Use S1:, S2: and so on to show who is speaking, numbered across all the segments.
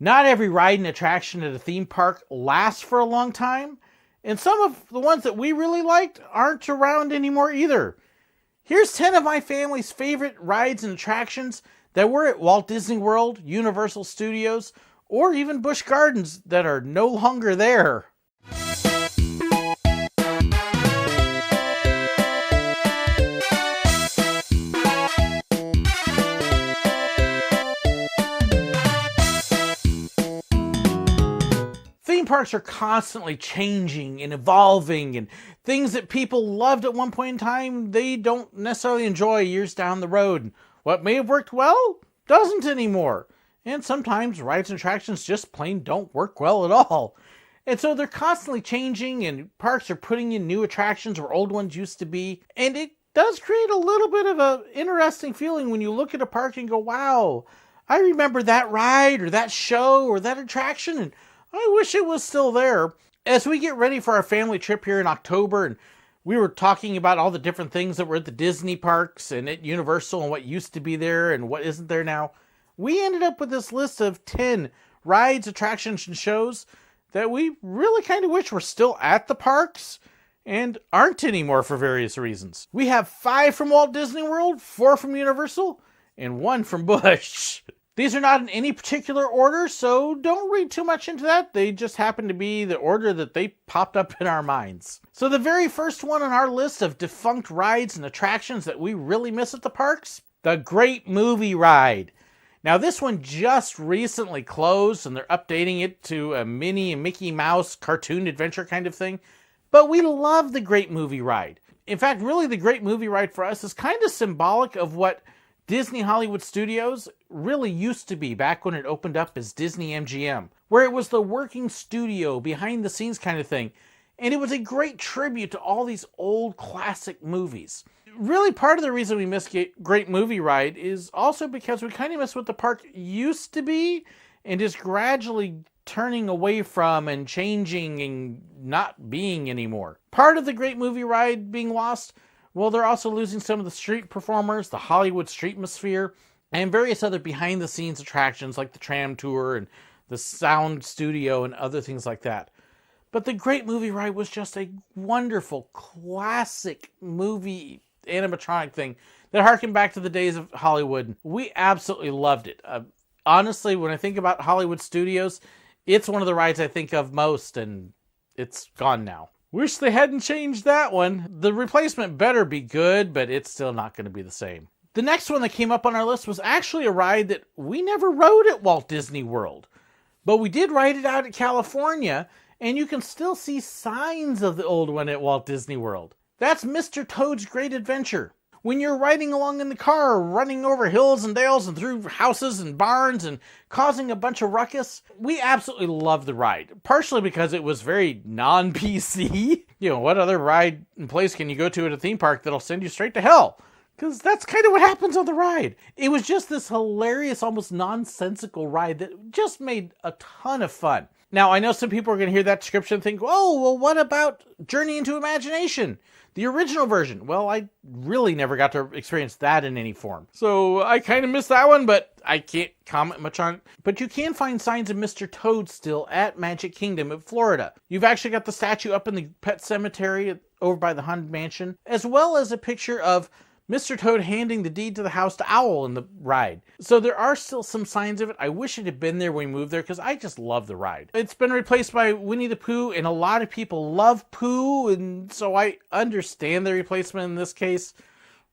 S1: Not every ride and attraction at a theme park lasts for a long time, and some of the ones that we really liked aren't around anymore either. Here's 10 of my family's favorite rides and attractions that were at Walt Disney World, Universal Studios, or even Busch Gardens that are no longer there. Theme parks are constantly changing and evolving, and things that people loved at one point in time, they don't necessarily enjoy years down the road. And what may have worked well doesn't anymore. And sometimes rides and attractions just plain don't work well at all. And so they're constantly changing, and parks are putting in new attractions where old ones used to be. And it does create a little bit of an interesting feeling when you look at a park and go, wow, I remember that ride or that show or that attraction, and I wish it was still there. As we get ready for our family trip here in October, and we were talking about all the different things that were at the Disney parks and at Universal and what used to be there and what isn't there now, we ended up with this list of 10 rides, attractions, and shows that we really kind of wish were still at the parks and aren't anymore for various reasons. We have 5 from Walt Disney World, 4 from Universal, and 1 from Busch. These are not in any particular order, so don't read too much into that. They just happen to be the order that they popped up in our minds. So the very first one on our list of defunct rides and attractions that we really miss at the parks, the Great Movie Ride. Now this one just recently closed, and they're updating it to a Minnie and Mickey Mouse cartoon adventure kind of thing. But we love the Great Movie Ride. In fact, really the Great Movie Ride for us is kind of symbolic of what Disney Hollywood Studios really used to be back when it opened up as Disney MGM, where it was the working studio, behind the scenes kind of thing. And it was a great tribute to all these old classic movies. Really, part of the reason we miss Great Movie Ride is also because we kind of miss what the park used to be and is gradually turning away from and changing and not being anymore. Part of the Great Movie Ride being lost, well, they're also losing some of the street performers, the Hollywood Streetmosphere, and various other behind-the-scenes attractions like the tram tour and the sound studio and other things like that. But the Great Movie Ride was just a wonderful, classic movie animatronic thing that harkened back to the days of Hollywood. We absolutely loved it. Honestly, when I think about Hollywood Studios, it's one of the rides I think of most, and it's gone now. Wish they hadn't changed that one. The replacement better be good, but it's still not going to be the same. The next one that came up on our list was actually a ride that we never rode at Walt Disney World. But we did ride it out at California, and you can still see signs of the old one at Walt Disney World. That's Mr. Toad's Great Adventure. When you're riding along in the car, running over hills and dales and through houses and barns and causing a bunch of ruckus, we absolutely love the ride. Partially because it was very non-PC. What other ride and place can you go to at a theme park that'll send you straight to hell? Because that's kind of what happens on the ride. It was just this hilarious, almost nonsensical ride that just made a ton of fun. Now, I know some people are going to hear that description and think, oh, well, what about Journey into Imagination? The original version. Well, I really never got to experience that in any form. So I kind of missed that one, but I can't comment much on it. But you can find signs of Mr. Toad still at Magic Kingdom in Florida. You've actually got the statue up in the pet cemetery over by the Haunted Mansion, as well as a picture of Mr. Toad handing the deed to the house to Owl in the ride. So there are still some signs of it. I wish it had been there when we moved there because I just love the ride. It's been replaced by Winnie the Pooh, and a lot of people love Pooh, and so I understand the replacement in this case,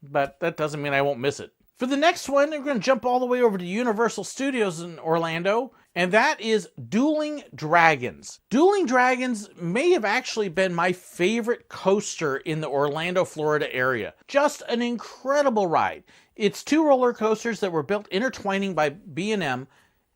S1: but that doesn't mean I won't miss it. For the next one, we're going to jump all the way over to Universal Studios in Orlando, and that is Dueling Dragons. Dueling Dragons may have actually been my favorite coaster in the Orlando, Florida area. Just an incredible ride. It's 2 roller coasters that were built intertwining by B&M,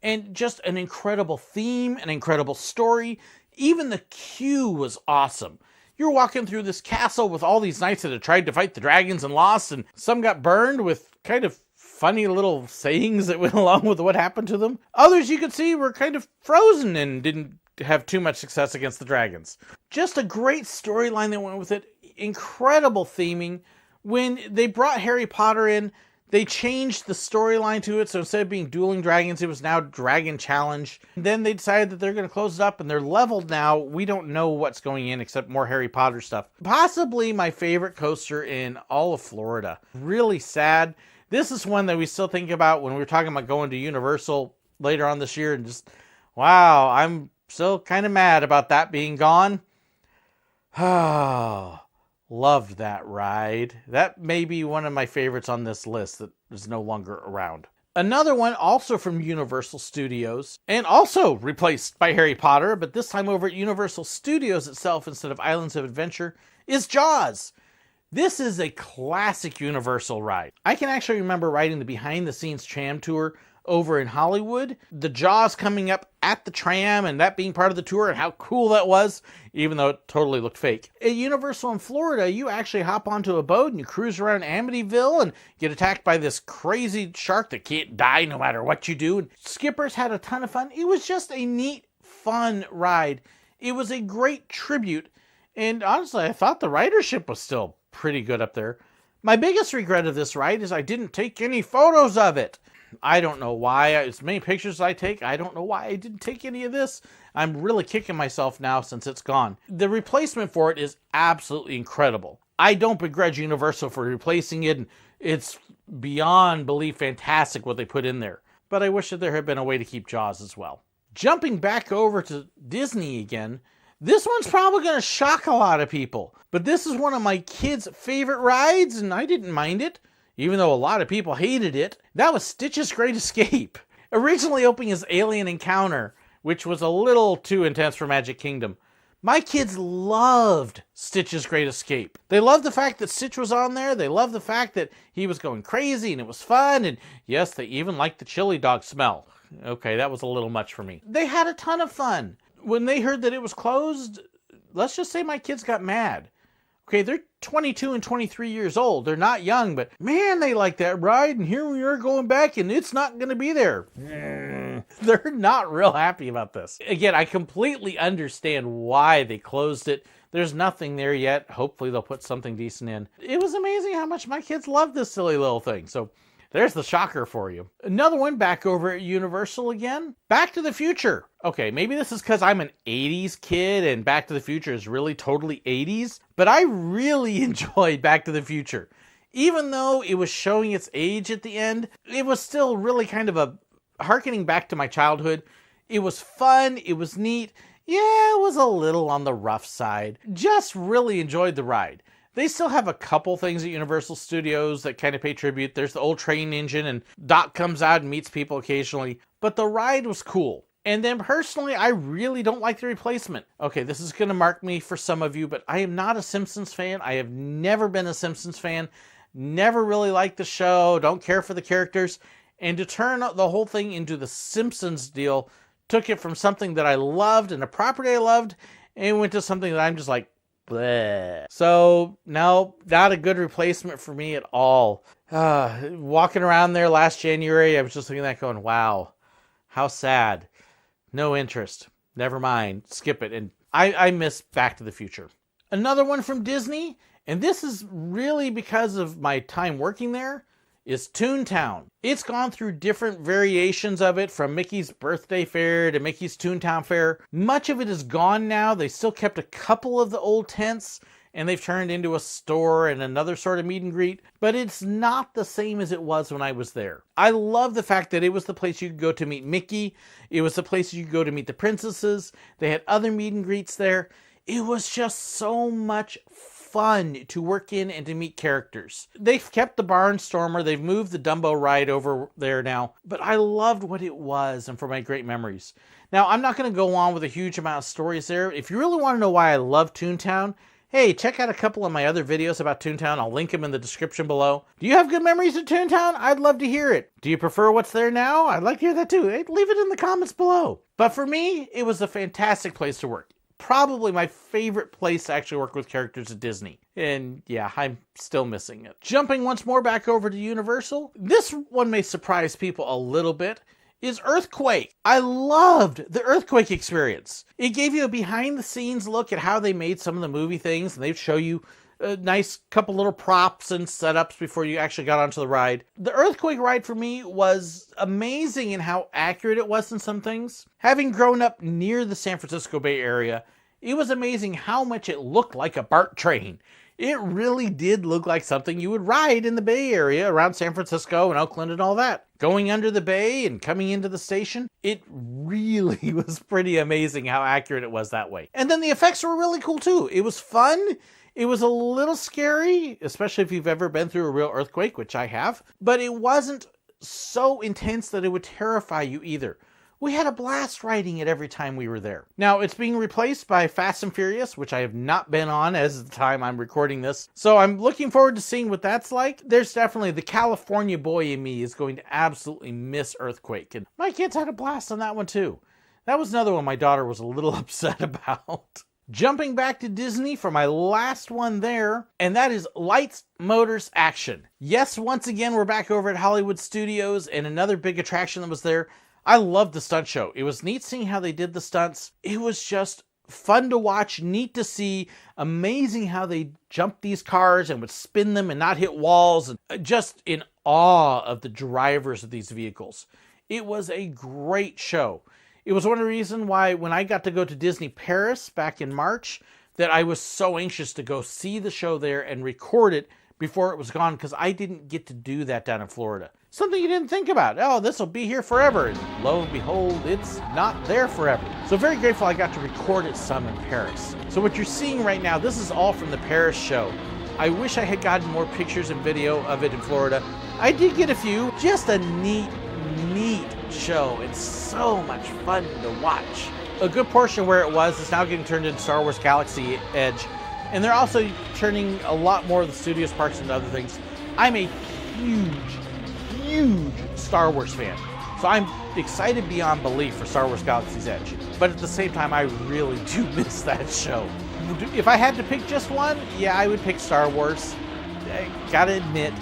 S1: and just an incredible theme, an incredible story. Even the queue was awesome. You're walking through this castle with all these knights that had tried to fight the dragons and lost, and some got burned with kind of funny little sayings that went along with what happened to them. Others you could see were kind of frozen and didn't have too much success against the dragons. Just a great storyline that went with it. Incredible theming. When they brought Harry Potter in, They changed the storyline to it, so instead of being Dueling Dragons, it was now Dragon Challenge. And then they decided that they're going to close it up, and they're leveled now. We don't know what's going in except more Harry Potter stuff. Possibly my favorite coaster in all of Florida. Really sad. This is one that we still think about when we were talking about going to Universal later on this year, and just, wow, I'm still kind of mad about that being gone. Oh, loved that ride. That may be one of my favorites on this list that is no longer around. Another one, also from Universal Studios, and also replaced by Harry Potter, but this time over at Universal Studios itself instead of Islands of Adventure, is Jaws. This is a classic Universal ride. I can actually remember riding the behind-the-scenes tram tour over in Hollywood. The Jaws coming up at the tram and that being part of the tour and how cool that was, even though it totally looked fake. At Universal in Florida, you actually hop onto a boat and you cruise around Amityville and get attacked by this crazy shark that can't die no matter what you do. And Skippers had a ton of fun. It was just a neat, fun ride. It was a great tribute. And honestly, I thought the ridership was still pretty good up there. My biggest regret of this ride is I didn't take any photos of it. I don't know why. As many pictures as I take, I don't know why I didn't take any of this. I'm really kicking myself now since it's gone. The replacement for it is absolutely incredible. I don't begrudge Universal for replacing it. It's beyond belief fantastic what they put in there. But I wish that there had been a way to keep Jaws as well. Jumping back over to Disney again, this one's probably going to shock a lot of people. But this is one of my kids' favorite rides, and I didn't mind it. Even though a lot of people hated it. That was Stitch's Great Escape. Originally opening as Alien Encounter, which was a little too intense for Magic Kingdom. My kids loved Stitch's Great Escape. They loved the fact that Stitch was on there. They loved the fact that he was going crazy and it was fun. And yes, they even liked the chili dog smell. Okay, that was a little much for me. They had a ton of fun. When they heard that it was closed, let's just say my kids got mad. Okay, they're 22 and 23 years old. They're not young, but man, they like that ride, and here we are going back, and it's not going to be there. They're not real happy about this. Again, I completely understand why they closed it. There's nothing there yet. Hopefully they'll put something decent in. It was amazing how much my kids love this silly little thing, so there's the shocker for you. Another one back over at Universal again. Back to the Future. Okay, maybe this is because I'm an 80s kid and Back to the Future is really totally 80s, but I really enjoyed Back to the Future. Even though it was showing its age at the end, it was still really kind of a hearkening back to my childhood. It was fun, it was neat. Yeah, it was a little on the rough side. Just really enjoyed the ride. They still have a couple things at Universal Studios that kind of pay tribute. There's the old train engine, and Doc comes out and meets people occasionally. But the ride was cool. And then personally, I really don't like the replacement. Okay, this is going to mark me for some of you, but I am not a Simpsons fan. I have never been a Simpsons fan. Never really liked the show. Don't care for the characters. And to turn the whole thing into the Simpsons deal took it from something that I loved and a property I loved and went to something that I'm just like, bleh. So, no, not a good replacement for me at all. Walking around there last January, I was just looking at that going, wow, how sad. No interest. Never mind. Skip it. And I miss Back to the Future. Another one from Disney, and this is really because of my time working there, is Toontown. It's gone through different variations of it, from Mickey's Birthday Fair to Mickey's Toontown Fair. Much of it is gone now. They still kept a couple of the old tents, and they've turned into a store and another sort of meet and greet, but it's not the same as it was when I was there. I love the fact that it was the place you could go to meet Mickey. It was the place you could go to meet the princesses. They had other meet and greets there. It was just so much fun to work in and to meet characters. They've kept the Barnstormer. They've moved the Dumbo ride over there now, but I loved what it was and for my great memories. Now, I'm not going to go on with a huge amount of stories there. If you really want to know why I love Toontown, hey, check out a couple of my other videos about Toontown. I'll link them in the description below. Do you have good memories of Toontown? I'd love to hear it. Do you prefer what's there now? I'd like to hear that too. Hey, leave it in the comments below. But for me, it was a fantastic place to work. Probably my favorite place to actually work with characters at Disney. And yeah, I'm still missing it. Jumping once more back over to Universal, this one may surprise people a little bit, is Earthquake. I loved the Earthquake experience. It gave you a behind the scenes look at how they made some of the movie things, and they'd show you a nice couple little props and setups before you actually got onto the ride. The Earthquake ride for me was amazing in how accurate it was in some things. Having grown up near the San Francisco Bay Area, it was amazing how much it looked like a BART train. It really did look like something you would ride in the Bay Area around San Francisco and Oakland and all that. Going under the bay and coming into the station, it really was pretty amazing how accurate it was that way. And then the effects were really cool too. It was fun. It was a little scary, especially if you've ever been through a real earthquake, which I have. But it wasn't so intense that it would terrify you either. We had a blast riding it every time we were there. Now, it's being replaced by Fast and Furious, which I have not been on as of the time I'm recording this. So I'm looking forward to seeing what that's like. There's definitely the California boy in me is going to absolutely miss Earthquake. And my kids had a blast on that one too. That was another one my daughter was a little upset about. Jumping back to Disney for my last one there, and that is Lights, Motors, Action. Yes, once again, we're back over at Hollywood Studios, and another big attraction that was there. I loved the stunt show. It was neat seeing how they did the stunts. It was just fun to watch, neat to see, amazing how they jumped these cars and would spin them and not hit walls, and just in awe of the drivers of these vehicles. It was a great show. It was one of the reasons why when I got to go to Disney Paris back in March, that I was so anxious to go see the show there and record it before it was gone, because I didn't get to do that down in Florida. Something you didn't think about. Oh, this will be here forever. And lo and behold, it's not there forever. So very grateful I got to record it some in Paris. So what you're seeing right now, this is all from the Paris show. I wish I had gotten more pictures and video of it in Florida. I did get a few. Just a neat show. It's so much fun to watch. A good portion where it was is now getting turned into Star Wars Galaxy Edge. And they're also turning a lot more of the studios parks into other things. I'm a huge Star Wars fan. So I'm excited beyond belief for Star Wars Galaxy's Edge. But at the same time, I really do miss that show. If I had to pick just one, yeah, I would pick Star Wars. I gotta admit.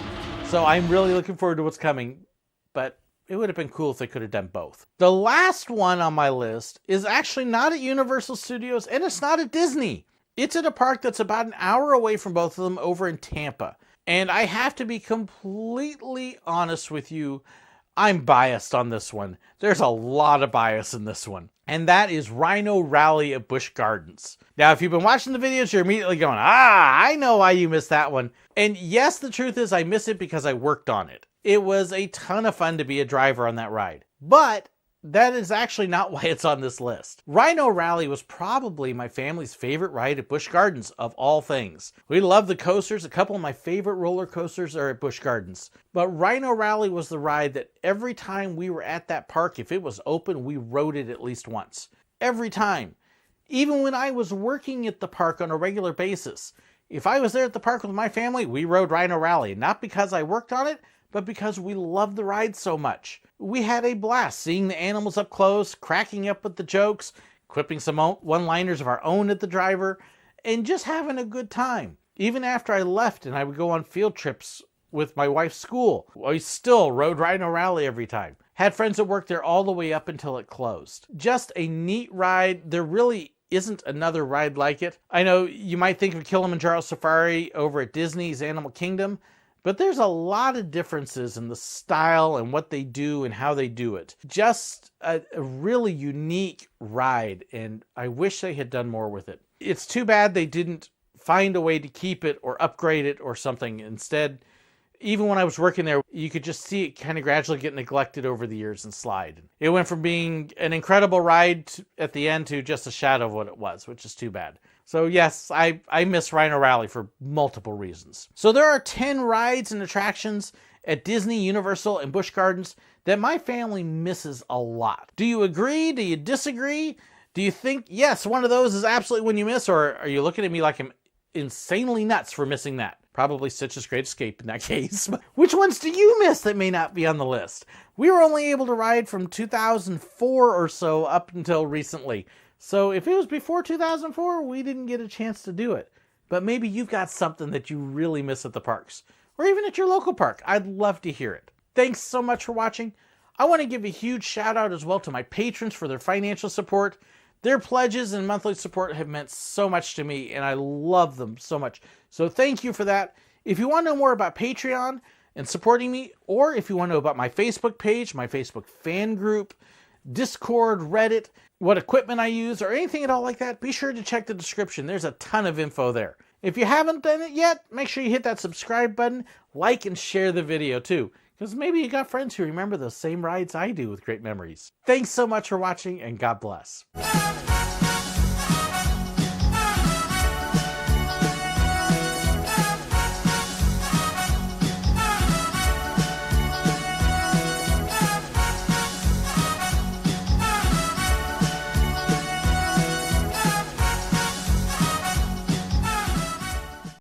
S1: So I'm really looking forward to what's coming. But it would have been cool if they could have done both. The last one on my list is actually not at Universal Studios, and it's not at Disney. It's at a park that's about an hour away from both of them over in Tampa. And I have to be completely honest with you, I'm biased on this one. There's a lot of bias in this one. And that is Rhino Rally at Busch Gardens. Now, if you've been watching the videos, you're immediately going, I know why you missed that one. And yes, the truth is I miss it because I worked on it. It was a ton of fun to be a driver on that ride. But that is actually not why it's on this list. Rhino Rally was probably my family's favorite ride at Busch Gardens of all things. We love the coasters. A couple of my favorite roller coasters are at Busch Gardens. But Rhino Rally was the ride that every time we were at that park, if it was open, we rode it at least once. Every time. Even when I was working at the park on a regular basis. If I was there at the park with my family, we rode Rhino Rally. Not because I worked on it, but because we loved the ride so much. We had a blast seeing the animals up close, cracking up with the jokes, quipping some one-liners of our own at the driver, and just having a good time. Even after I left and I would go on field trips with my wife's school, I still rode Rhino Rally every time. Had friends that worked there all the way up until it closed. Just a neat ride. There really isn't another ride like it. I know you might think of Kilimanjaro Safari over at Disney's Animal Kingdom, but there's a lot of differences in the style and what they do and how they do it. Just a really unique ride, and I wish they had done more with it. It's too bad they didn't find a way to keep it or upgrade it or something. Instead, even when I was working there, you could just see it kind of gradually get neglected over the years and slide. It went from being an incredible ride at the end to just a shadow of what it was, which is too bad. So yes, I miss Rhino Rally for multiple reasons. So there are 10 rides and attractions at Disney, Universal, and Busch Gardens that my family misses a lot. Do you agree? Do you disagree? Do you think, yes, one of those is absolutely one you miss? Or are you looking at me like I'm insanely nuts for missing that? Probably Stitch's Great Escape in that case. Which ones do you miss that may not be on the list? We were only able to ride from 2004 or so up until recently. So if it was before 2004, we didn't get a chance to do it. But maybe you've got something that you really miss at the parks. Or even at your local park. I'd love to hear it. Thanks so much for watching. I want to give a huge shout out as well to my patrons for their financial support. Their pledges and monthly support have meant so much to me, and I love them so much. So thank you for that. If you want to know more about Patreon and supporting me, or if you want to know about my Facebook page, my Facebook fan group, Discord, Reddit, what equipment I use, or anything at all like that, be sure to check the description. There's a ton of info there. If you haven't done it yet, make sure you hit that subscribe button, like and share the video too, because maybe you got friends who remember those same rides I do with great memories. Thanks so much for watching, and God bless.